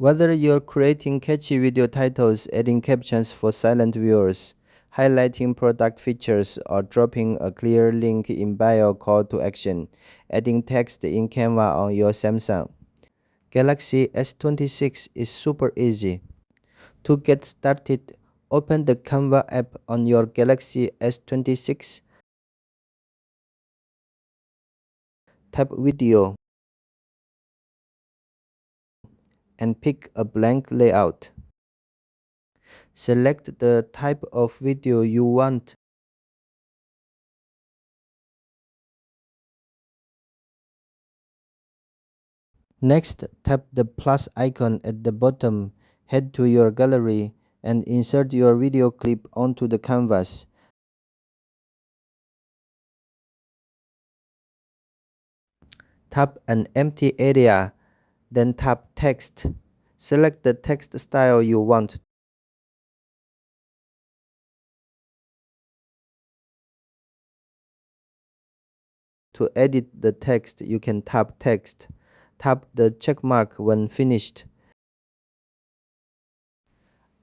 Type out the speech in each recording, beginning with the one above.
Whether you're creating catchy video titles, adding captions for silent viewers, highlighting product features, or dropping a clear link in bio call to action, adding text in Canva on your Samsung Galaxy S26 is super easy. To get started, open the Canva app on your Galaxy S26, tap Video, and pick a blank layout. Select the type of video you want. Next, tap the plus icon at the bottom, head to your gallery, and insert your video clip onto the canvas. Tap an empty area, then tap Text. Select the text style you want. To edit the text, you can tap Text. Tap the check mark when finished.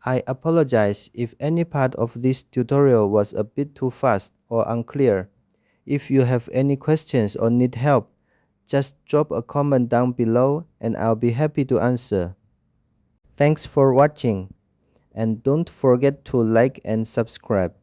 I apologize if any part of this tutorial was a bit too fast or unclear. If you have any questions or need help, just drop a comment down below and I'll be happy to answer. Thanks for watching, and don't forget to like and subscribe.